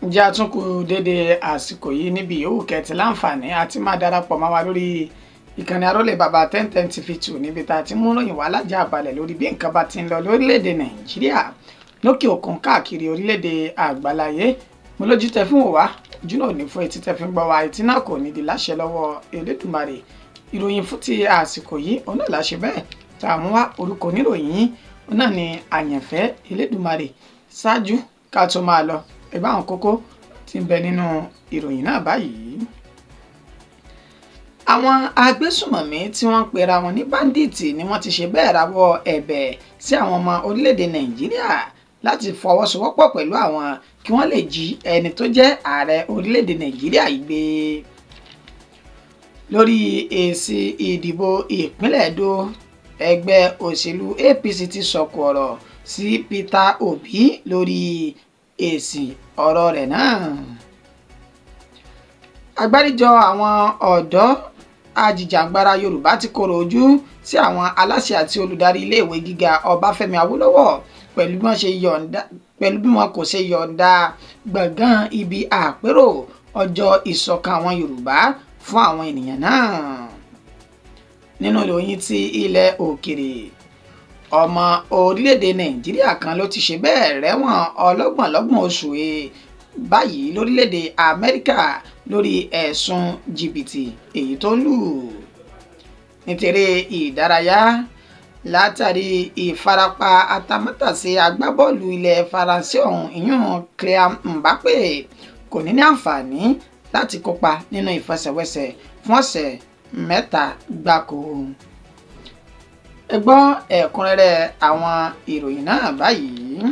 Ǹjẹ́ a tún kú dédé àsìkò yìí níbi yòówù kẹ́tì láǹfààní àti máa darapọ̀ mọ́ wa lórí ìkànnì Arólé Baba 1010 TV2 níbi tá a ti mú ròyìn wá lájà àbálẹ̀ lórí bí nǹkan bá ti ń lọ lórílẹ̀‐èdè Nàìjíríà lókè òkun káàkiri orílẹ̀‐èdè àgbáláyé. Mo lójú tẹ fún wa ojú náà ní fún etí tẹ fi ń gbọ́ wa etí náà kò ní di láṣẹ lọ́wọ́ Elédùmarè. Ìròyìn fún ti àsìkò yìí òun náà láṣẹ bẹ́ẹ̀ tá a mú wá orúkọ oníròyìn òun náà ni àyànfẹ́ Elédùmarè. Ṣáájú ká tó máa lọ ẹgbẹ́ àwọn kókó tí ń bẹ nínú ìròyìn náà báyìí. Àwọn agbésùmọ̀mí tí wọ́n ń pera wọn ní báńdíìtì ni wọ́n ti ṣe bẹ́ẹ̀ rawọ́ ẹ̀bẹ̀ sí àwọn ọmọ orílẹ̀-èdè Nàìjíríà láti fọwọ́sowọ́pọ̀ pẹ̀lú àwọn kí wọ́n lè jí ẹni tó jẹ́ ààrẹ orílẹ̀-èdè Nàìjíríà yìí gbé. Lórí èsì ìdìbò ìpínlẹ̀ Edo, ẹgbẹ́ òṣèlú APC ti sọ̀kò ọ̀rọ̀ sí Peter Obi lórí èsì ọ̀rọ̀ rẹ̀ náà. Àgbáríjọ àwọn ọ̀dọ́ ajìjàǹgbara Yorùbá ti kọ̀rọ̀ ojú sí àwọn aláṣẹ àti olùdarí iléèwé gíga Ọbáfẹ́mi Awólọ́wọ̀ pẹ̀lú bí wọn kò ṣe yọ̀ǹda gbọ̀ngàn ibi àpérò ọjọ́ ìṣọ̀kan àwọn Yorùbá fún àwọn ènìyàn náà. Nínú ìròyìn ti ilẹ̀ òkèrè, ọmọ orílẹ̀-èdè Nàìjíríà kan ló ti ṣe bẹ́ẹ̀ rẹ́wọ̀n ọlọ́gbọ̀n oṣù báyìí lórílẹ̀-èdè Amẹ́ríkà lórí ẹ̀sùn jìbìtì èyí tó lù. Nítorí ìdárayá, látàrí ìfarapa atamátàsé agbábọ́ọ̀lù ilẹ̀ Faransé ọ̀hún ìyún Kylian Mbappé kò ní àǹfààní láti kópa nínú ìfẹsẹ̀wọnsẹ̀ fún ọ̀sẹ̀ 3 gbáko. Ẹ gbọ́ ẹ̀kúnrẹ́rẹ́ àwọn ìròyìn náà báyìí.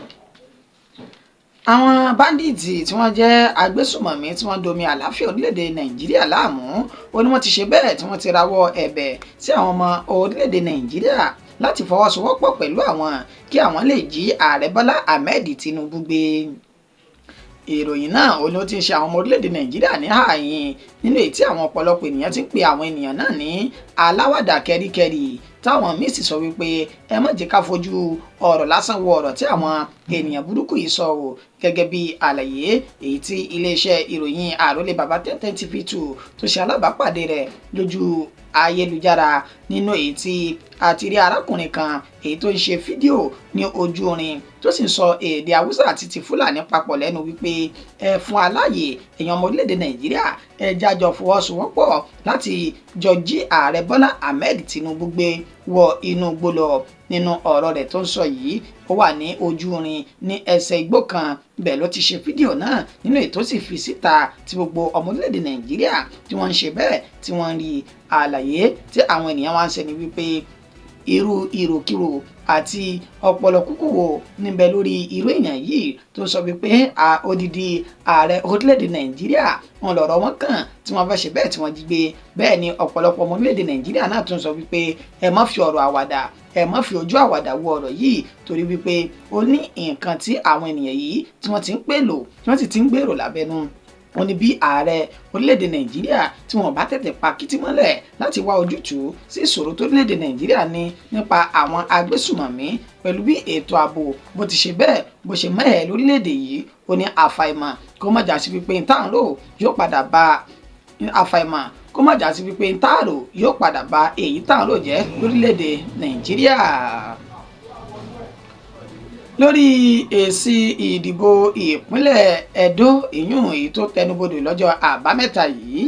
Àwọn báńdíìtì tí wọ́n jẹ́ agbésùmọ̀mí tí wọ́n domi àlàáfíà orílẹ̀-èdè Nàìjíríà láàmú ó ní wọ́n ti ṣe bẹ́ẹ̀ tí wọ́n ti rawọ́ ẹ̀bẹ̀ sí àwọn ọmọ orílẹ̀-èdè Nàìjíríà láti fọwọ́sowọ́pọ̀ pẹ̀lú àwọn kí àwọn lè jí ààrẹ Bọ́lá Ahmed Tinubu gbé. Ìròyìn náà ó ló ti ń ṣe àwọn ọmọ orílẹ̀-èdè Nàìjíríà ní ààyìn nínú èyí tí àwọn ọ̀pọ̀lọpọ̀ ènìyàn ti ń pe àwọn ènìyàn náà ní aláwàdà kẹ́ríkẹ́rí táwọn míì sì sọ wípé ẹ má jẹ́ ká fojú ọ̀rọ̀ lásán wo ọ̀rọ̀ tí àwọn ènìyàn burúkú yìí sọ o, gẹ́gẹ́ bí àlàyé èyí tí iléeṣẹ́ ìròyìn Arólé Baba 1010 TV2 tó ṣe alábàápàdé rẹ̀ lójú ayélujára, nínú èyí tí a ti rí arákùnrin kan èyí tó ń ṣe fídíò ní ojú orin tó sì ń sọ èdè Haúsá àti ti Fúlàní papọ̀ lẹ́nu wípé ẹ fún aláàyè èèyàn ọmọ orílẹ̀-èdè Nàìjíríà ẹ jájọ fọwọ́sowọ́pọ̀ láti jọ jí ààrẹ Bọ́lá Ahmed Tinubu gbé wọ inú igbó lọ. Nínú ọ̀rọ̀ rẹ̀ tó ń sọ yìí ó wà ní ojú orin ní ẹsẹ̀ igbó kan, bẹ́ẹ̀ ló ti ṣe fídíò náà nínú ètò sì fi síta tí gbogbo ọmọ orílẹ̀-èdè Nàìjíríà tí wọ́n ń ṣe bẹ́ẹ̀ tí wọ́n ń rí àlàyé tí àwọn ènìyàn wá ń ṣe ni wípé irú ìròkìrò àti ọpọlọ kúkú wo níbẹ̀ lórí irú èèyàn yìí tó sọ wípé odidi ààrẹ orílẹ̀-èdè Nàìjíríà wọn lọ̀rọ̀ wọn kàn tí wọ́n fẹ́ ṣe bẹ́ẹ̀ tí wọ́n jí gbé. Bẹ́ẹ̀ ni ọ̀pọ̀lọpọ̀ ọmọ orílẹ̀-èdè Nàìjíríà náà tún sọ wípé ẹ má fi ọ̀rọ̀ àwàdà ẹ má fi ojú àwàdà wo ọ̀rọ̀ yìí torí wípé ó ní nǹkan tí àwọn ènìyàn yìí tí wọ́n ti ń pèlò tí wọ́n sì ti ń gbèrò lábẹ́nú. Wọ́n ní bí ààrẹ orílẹ̀-èdè Nàìjíríà tí wọ́n bá tètè pa kìtì mọ́lẹ̀ láti wá ojútùú sí ìṣòro tó orílẹ̀-èdè Nàìjíríà ní nípa àwọn agbésùmọ̀mí pẹ̀lú bí ètò ààbò bó ti ṣe bẹ́ẹ̀ bó ṣe mẹ́hẹ̀ lórílẹ̀-èdè yìí, ó ní àfàìmọ̀ kó má jà sí wípé ntáàrò yóò padà bá àfàìmọ̀ kó má jà sí wípé ntáàrò yóò padà bá èyí táàrò jẹ́ lórílẹ̀-èdè Nàìjíríà. Lórí èsì ìdìbò ìpínlẹ̀ Edo ìyún èyí tó tẹnubodò lọ́jọ́ àbámẹ́ta yìí,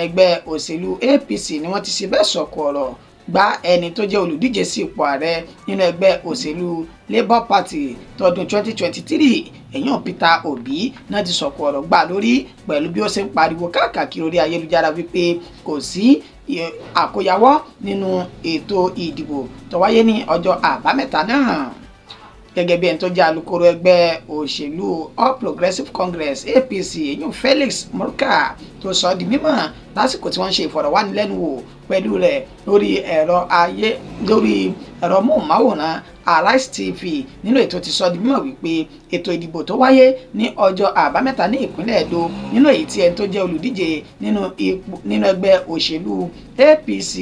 ẹgbẹ́ òṣèlú APC ni wọ́n ti ṣe bẹ́ẹ̀ sọ̀kò ọ̀rọ̀ gba ẹni tó jẹ́ olùdíje sí ipò ààrẹ nínú ẹgbẹ́ òṣèlú Labour Party tọdún 2023 èyàn Peter Obi náà ti sọ̀kò ọ̀rọ̀ gbà lórí pẹ̀lú bí ó ṣe ń pariwo káàkiri orí ayélujára wípé kò sí àkóyawọ́ nínú ètò ìdìbò tó wáyé ní ọjọ́ àbámẹ́ta náà. Gẹ́gẹ́ bí ẹni tó jẹ́ alukoro ẹgbẹ́ òṣèlú All Progressives Congress APC èyàn Felix Morka tó sọ di mímọ̀ lásìkò tí wọ́n ṣe ìfọ̀rọ̀wánilẹ́nuwò pẹ̀lú rẹ̀, ó lórí ẹ̀rọ móhùnmáwòrán Arise TV nínú ètò ti sọ di mímọ̀ wípé ètò ìdìbò tó wáyé ní ọjọ́ àbámẹ́ta ní ìpínlẹ̀ Edo nínú èyí tí ẹni tó jẹ́ olùdíje nínú ẹgbẹ́ òṣèlú APC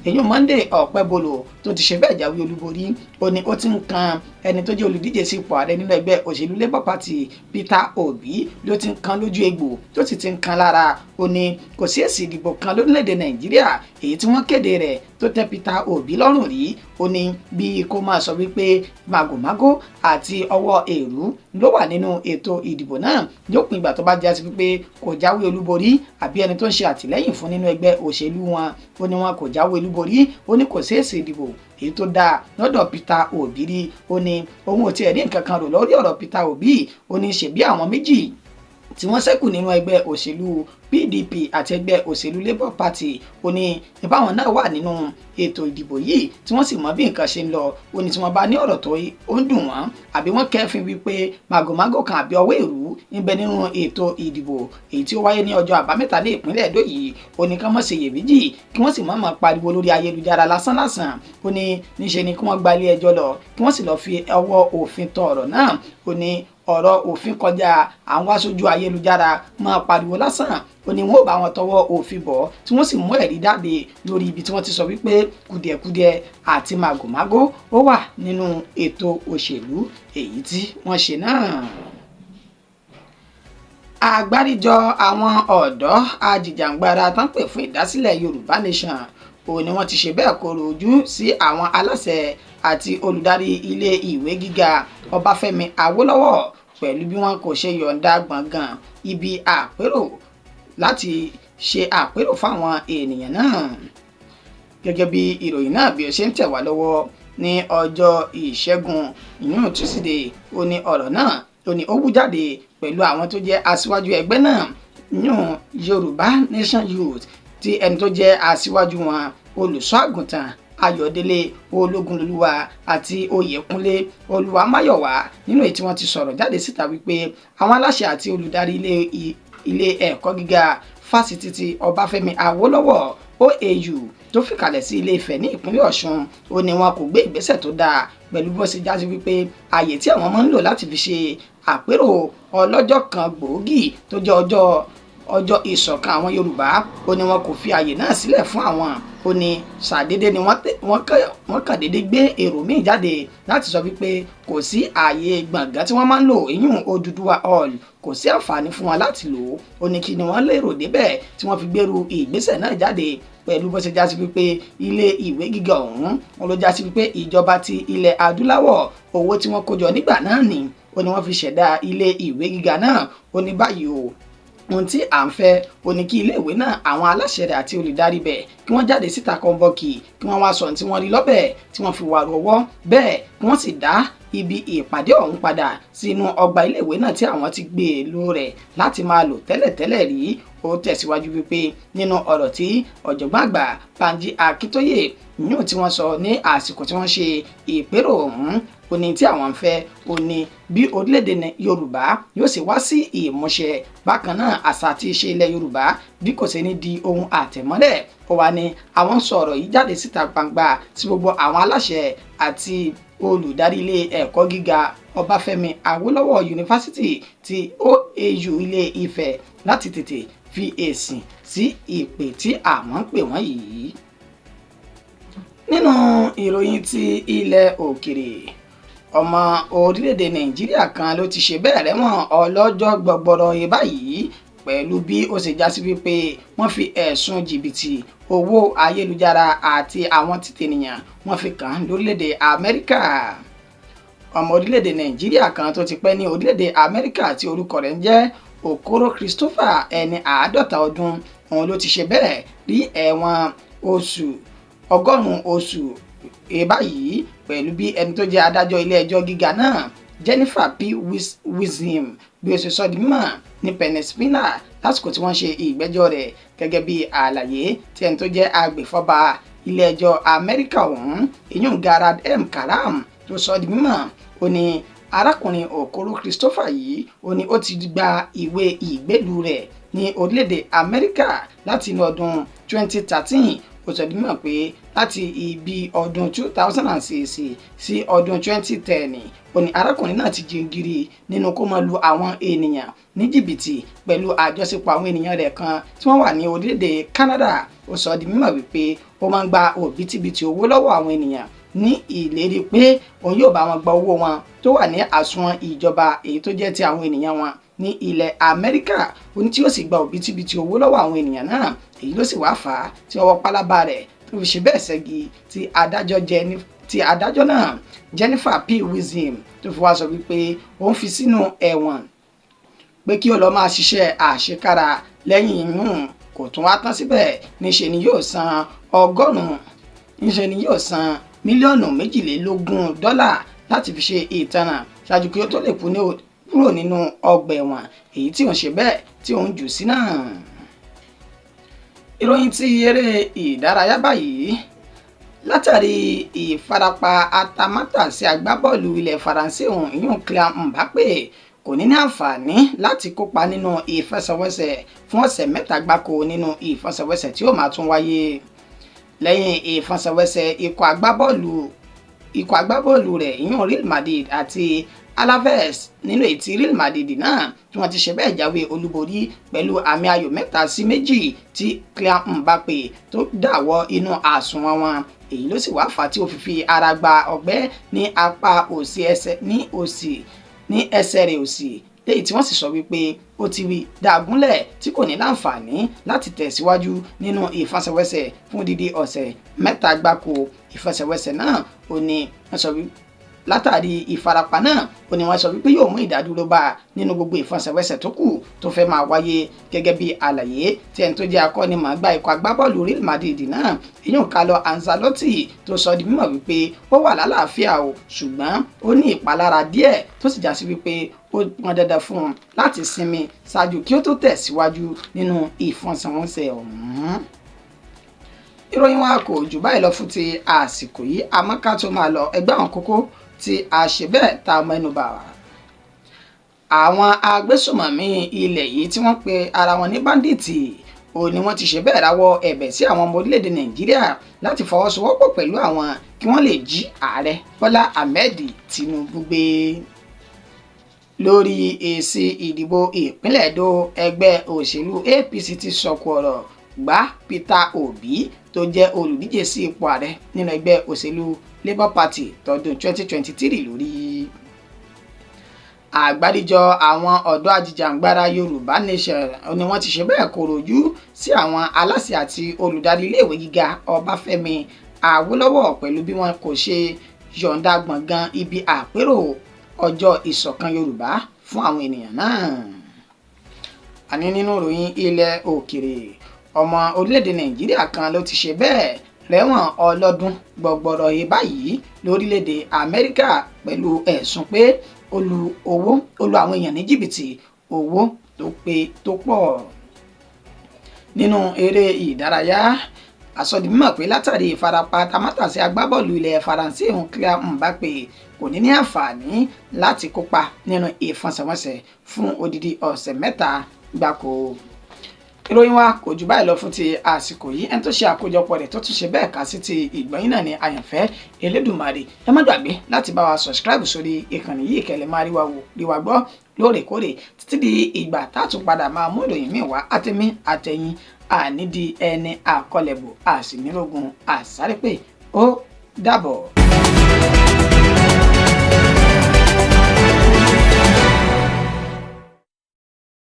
èyí Monday Ọ̀pẹ́bọlò tó ti ṣe bẹ́ẹ̀ jáwé olúborí ó ní ó ti ń kan ẹni tó jẹ́ olùdíje sí ipò ààrẹ nínú ẹgbẹ́ òṣèlú Labour Party Peter Obi ló ti ń kan lójú egbò tó sì ti ń kan lára ó ní kò sí èsì ìdìbò kan lórílẹ̀‐èdè Nàìjíríà èyí tí wọ́n kéde rẹ̀ tó tẹ́ Peter Obi lọ́rùn rí ó ní bí kò máa sọ wípé màgòmágó àti ọwọ́ èrú ló wà nínú ètò ìdìbò náà lópin ìgbà tó bá jásí wípé kò jáwé olúborí àbí ẹni tó ń ṣe àtìlẹ́yìn fún nínú ẹgbẹ́ òṣèlú wọn ó ní wọn kò jáwé olúborí ó ní kò sí èsì ìdìbò èyí tó dáa lọ́dọ̀ Peter Obi rí ó ní òun ò tiẹ̀ rí nǹkan kan rò lórí ọ̀rọ̀ Peter Obi ó ní ṣèbí àwọn méjì tí wọ́n ṣẹ́kù nínú ẹgbẹ́ òṣèlú PDP àti ẹgbẹ́ òṣèlú Labour Party ó ní ìbáwọn náà wà nínú ètò ìdìbò yìí tí wọ́n sì mọ bí nǹkan ṣe ń lọ ó ní tí wọ́n bá ní ọ̀rọ̀ tó ń dùn wọ́n àbí wọ́n kẹ́fìn wípé màgòmágó kan àbí ọwọ́ èrú ń bẹ nínú ètò ìdìbò èyí tí ó wáyé ní ọjọ́ àbámẹ́ta ní ìpínlẹ̀ Edo yìí ó ní ká má ṣe iyèméjì kí wọ́n sì má máa pariwo lórí ayélujára lásánlásán ó ní níṣe ni kí wọ́n gba ilé ẹjọ́ lọ kí wọ́n sì lọ fi ọwọ́ òfin tọ ọ̀rọ̀ náà ó ní ọ̀rọ̀ òfin kọjá àwọn aṣojú ayélujára máa pariwo lásán ó ní wọn ò bá wọn tọwọ́ òfin bọ̀ tí wọ́n sì mú ẹ̀rí jáde lórí ibi tí wọ́n ti sọ wípé kùdìẹ̀kudiẹ àti màgòmágó ó wà nínú ètò òṣèlú èyí tí wọ́n ṣe náà. Àgbáríjọ àwọn ọ̀dọ́ ajìjàǹgbara tó ń pè fún ìdásílẹ̀ Yorùbá Nation ó ní wọ́n ti ṣe bẹ́ẹ̀ kọ̀rọ̀ ojú sí àwọn aláṣẹ àti olùdarí ilé ìwé gíga Ọbáfẹ́mi Awólọ́wọ̀ pẹ̀lú bí wọn kò ṣe yọ̀ǹda gbọ̀ngàn ibi àpérò láti ṣe àpérò fáwọn ènìyàn náà. Gẹ́gẹ́ bí ìròyìn náà bí ó ṣe ń tẹ̀ wá lọ́wọ́ ní ọjọ́ ìṣẹ́gun ìyún Tuesday ó ní ọ̀rọ̀ náà ó ní ó wú jáde pẹ̀lú àwọn tó jẹ́ aṣíwájú ẹgbẹ́ náà ìyún Yorùbá Nation Youth tí ẹni tó jẹ́ aṣíwájú wọn olùṣọ́ àgùntàn Ayọ̀délé Ológunlolúwa àti Oyèkúnlé Olúwamáyọ̀wá nínú èyí tí wọ́n ti sọ̀rọ̀ jáde síta wípé àwọn aláṣẹ àti olùdarí ilé ẹ̀kọ́ gíga fásitì ti Ọbáfẹ́mi Awólọ́wọ̀ OAU tó fìkàlẹ̀ sí Ilé Ifẹ̀ ní ìpínlẹ̀ Ọ̀ṣun ó ní wọn kò gbé ìgbésẹ̀ tó dáa pẹ̀lú bó ṣe jásí wípé ààyè tí àwọn máa ń lò láti fi ṣe àpérò ọlọ́jọ́ kan gbòógì tó jẹ́ ọjọ́ ìṣọ̀kan àwọn Yorùbá ó ní wọn kò fi ààyè náà sílẹ̀ fún àwọn ó ní ṣàdédé ni wọ́n kàn déédé gbé èrò míì jáde láti sọ wípé kò sí ààyè gbọ̀ngàn tí wọ́n máa ń lò ìyún Odùduwà hall kò sí àǹfààní fún wọn láti lò ó ní kí ni wọ́n lérò débẹ̀ tí wọ́n fi gbèrú ìgbésẹ̀ náà jáde pẹ̀lú bó ṣe jásí wípé ilé ìwé gíga ọ̀hún wọn ló jásí wípé ìjọba ti ilẹ̀ adúláwọ̀ owó tí wọ́n kó jọ nígbà náà ni ó ní wọ́n fi ṣẹ̀dá ilé ìwé gíga náà ó ní báyìí o ohun tí à ń fẹ́ ó ní kí iléèwé náà àwọn aláṣẹ rẹ̀ àti olùdarí bẹ̀ kí wọ́n jáde síta kọ́ńbọ́ọ̀kì kí wọ́n wá sọ tí wọ́n rí lọ́bẹ̀ tí wọ́n fi wà rọwọ́ bẹ́ẹ̀ kí wọ́n sì dá ibi ìpàdé ọ̀hún padà sínú ọgbà iléèwé náà tí àwọn ti gbé e lò rẹ̀ láti máa lò tẹ́lẹ̀tẹ́lẹ̀ rí ó tẹ̀síwájú wípé nínú ọ̀rọ̀ tí ọ̀jọ̀gbọ́n àgbà Banji Akíntóyè yóò tí wọ́n sọ ní àsìkò tí wọ́n ṣe ìpérò ọ̀hún ó ní tí àwọn ń fẹ́ ó ní bí orílẹ̀-èdè Yorùbá yóò sì wá sí ìmúṣẹ bákan náà àṣà àti ìṣe ilẹ̀ Yorùbá bí kò ṣe ní di ohun àtẹ̀mọ́lẹ̀ ó wá ní àwọn sọ̀rọ̀ yìí jáde síta gbangba sí gbogbo àwọn aláṣẹ àti olùdarí ilé ẹ̀kọ́ gíga Ọbáfẹ́mi Awólọ́wọ̀ yunifásitì ti OAU Ilé Ifẹ̀ láti tètè fi èsì sí ìpè tí àwọn ń pè wọ́n yìí. Nínú ìròyìn ti ilẹ̀ òkèrè ọmọ orílẹ̀-èdè Nàìjíríà kan ló ti ṣe bẹ́ẹ̀ rẹ́wọ̀n ọlọ́jọ́ gbọgbọrọ báyìí pẹ̀lú bí ó ṣe jásí wípé wọ́n fi ẹ̀sùn jìbìtì owó ayélujára àti àwọn títẹ̀nìyàn wọ́n fi kàn án lórílẹ̀-èdè Amẹ́ríkà. Ọmọ orílẹ̀-èdè Nàìjíríà kan tó ti pẹ́ ní orílẹ̀-èdè Amẹ́ríkà tí orúkọ rẹ̀ ń jẹ́ Okoro Christopher ẹni 50 ọdún òun ló ti ṣe bẹ́ẹ̀ rí ẹ̀wọ̀n ọgọ́rùn-ún oṣù báyìí pẹ̀lú bí ẹni tó jẹ́ adájọ́ ilé ẹjọ́ gíga náà Jennifer P. Wizim bí ó ṣe sọ di mímọ̀ ní Pennsylvania lásìkò tí wọ́n ṣe ìgbẹ́jọ́ rẹ̀ gẹ́gẹ́ bí àlàyé tí ẹni tó jẹ́ agbèfọ́ba ilé ẹjọ́ Amẹ́ríkà ọ̀hún ìyún Garad M. Karam tó sọ di mímọ̀ ó ní arákùnrin Okoro Christopher yìí ó ní ó ti gba ìwé ìgbélùú rẹ̀ ní orílẹ̀-èdè Amẹ́ríkà láti inú ọdún 2013 ó sọ di mímọ̀ pé láti ibi ọdún 2006 sí ọdún 2010 ó ní arákùnrin náà ti jingiri nínú kó máa lu àwọn ènìyàn ní jìbìtì pẹ̀lú àjọṣepọ̀ àwọn ènìyàn rẹ̀ kan tí wọ́n wà ní orílẹ̀-èdè Canada. Ó sọ di mímọ̀ wípé ó máa ń gba òbítíbitì owó lọ́wọ́ àwọn ènìyàn ní ìlérí pé òun yóò bá wọn gba owó wọn tó wà ní àsùnwọ̀n ìjọba èyí tó jẹ́ ti àwọn ènìyàn wọn ní ilẹ̀ Amẹ́ríkà. Ó ní tí yóò sì gba òbítíbitì owó lọ́wọ́ àwọn ènìyàn náà, èyí ló sì wá fà á tí ọwọ́ pálábá rẹ̀ tó fi ṣe bẹ́ẹ̀ ṣẹ́gi tí adájọ́ náà Jennifer P. Wilson tó fi wá sọ wípé òun fi sínú ẹ̀wọ̀n pé kí ó lọ máa ṣiṣẹ́ àṣekára. Lẹ́yìn inú kò tún wá tán síbẹ̀, níṣe ni yóò san mílíọ̀nù $22 láti fi ṣe ìtanràn ṣáájú kí ó tó lè kúrò nínú ọgbà ẹ̀wọ̀n èyí tí òun ṣe bẹ́ẹ̀ tí òun jù sí náà. Ìròyìn ti eré ìdárayá báyìí. Látàrí ìfarapa atamátàsé agbábọ́ọ̀lù ilẹ̀ Faransé ìyún Kylian Mbappé kò ní àǹfààní láti kópa nínú ìfẹsẹ̀wọnsẹ̀ fún ọ̀sẹ̀ 3 gbáko nínú ìfẹsẹ̀wọnsẹ̀ tí ó máa tún wáyé. Lẹ́yìn ìfẹsẹ̀wọnsẹ̀ ikọ̀ agbábọ́ọ̀lù rẹ̀ ìyún Real Madrid àti Alaves nínú ètí Real Madrid náà tí wọ́n ti ṣe bẹ́ẹ̀ jáwé olúborí pẹ̀lú àmì ayò 3-2 tí Kylian Mbappé tó dàwọ́ inú àsùnwọ̀n wọn. Èyí ló sì wá fà á tí ó fi ara gba ọgbẹ́ ní apá òsì ní ẹsẹ̀ rẹ̀ òsì, léyìí tí wọ́n sì sọ wípé ó ti dàgúnlẹ̀ tí kò ní láǹfààní láti tẹ̀síwájú nínú ìfẹsẹ̀wọnsẹ̀ fún dídí ọ̀sẹ̀ 3 gbáko. Ìfẹsẹ̀wọnsẹ̀ náà ó ní wọ́n sọ wípé látàrí ìfarapa náà ó ní wọ́n sọ wípé yóò mú ìdádúró bá nínú gbogbo ìfẹsẹ̀wọnsẹ̀ tó kù tó fẹ́ máa wáyé, gẹ́gẹ́ bí àlàyé tí ẹni tó jẹ́ akọ́nimọ̀ọ́gbá ikọ̀ agbábọ́ọ̀lù Real Madrid náà ìyún Carlo Ancelotti tó sọ di mímọ̀ wípé ó wà lálàáfíà o, ṣùgbọ́n ó ní ìpalára díẹ̀ tó sì já sí wípé ó pọn dandan fún un láti sinmi ṣáájú kí ó tó tẹ̀síwájú nínú ìfẹsẹ̀wọnsẹ̀ ọ̀hún. Ìròyìn wa kò jù báyìí lọ fún ti àsìkò yìí, àmọ́ ká tó máa lọ ẹgbẹ́ àwọn kókó tí a ṣe bẹ́ẹ̀ tá a mẹ́nubà. Àwọn agbésùmọ̀mí ilẹ̀ yìí tí wọ́n pe ara wọn ní báńdíìtì ni wọ́n ti ṣe bẹ́ẹ̀ rawọ́ ẹ̀bẹ̀ sí àwọn ọmọ orílẹ̀-èdè Nàìjíríà láti fọwọ́sowọ́pọ̀ pẹ̀lú àwọn kí wọ́n lè jí ààrẹ Bọ́lá Ahmed Tinubu gbé. Lórí èsì ìdìbò ìpínlẹ̀ Èdó, ẹgbẹ́ òṣèlú APC ti sọ̀kò ọ̀rọ̀ gbá Peter Obi tó jẹ́ olùdíje sí ipò ààrẹ nínú ẹgbẹ́ òṣèlú Labour Party tọdún 2023 lórí. Àgbáríjọ àwọn ọ̀dọ́ ajìjàǹgbara Yorùbá Nation ni wọ́n ti ṣe bẹ́ẹ̀ kọ̀rọ̀ ojú sí àwọn aláṣẹ àti olùdarí iléèwé gíga Ọbáfẹ́mi Awólọ́wọ̀ pẹ̀lú bí wọn kò ṣe yọ̀ǹda gbọ̀ngàn ibi àpérò ọjọ́ ìṣọ̀kan Yorùbá fún àwọn ènìyàn náà. Àní nínú ìròyìn ilẹ̀ òkèrè, ọmọ orílẹ̀-èdè Nàìjíríà kan ló ti ṣe bẹ́ẹ̀ rẹ́wọ̀n ọlọ́dún gbọgbọrọ yìí báyìí lórílẹ̀-èdè Amẹ́ríkà pẹ̀lú ẹ̀sùn pé ó lu àwọn èèyàn ní jìbìtì owó tó pọ̀. Nínú eré ìdárayá, àsọdì mímọ̀ pé látàrí ìfarapa tamátàsé agbábọ́ọ̀lù ilẹ̀ Faransé Kylian Mbappé kò ní àǹfààní láti kópa nínú ìfẹsẹ̀wọnsẹ̀ fún odidi ọ̀sẹ̀ 3 gbáko. Ìròyìn wa kò jù báyìí lọ fún ti àsìkò yìí. Ẹni tó ṣe àkójọpọ̀ rẹ̀ tó tún ṣe bẹ́ẹ̀ kà sí ti ìgbọ̀nyìn náà ni àyànfẹ́ Elédùmarè. Ẹ má gbàgbé láti bá wa subscribe sórí ìkànnì yìí kẹ́lẹ́ máa rí wa gbọ́ lóòrèkóòrè títí di ìgbà tá a tún padà máa mú ìròyìn míì wá. Àtẹ̀mí àtẹ̀yìn ànídi ẹni àkọlẹ̀bò àsìnírógun àsárépè ó dàbọ̀.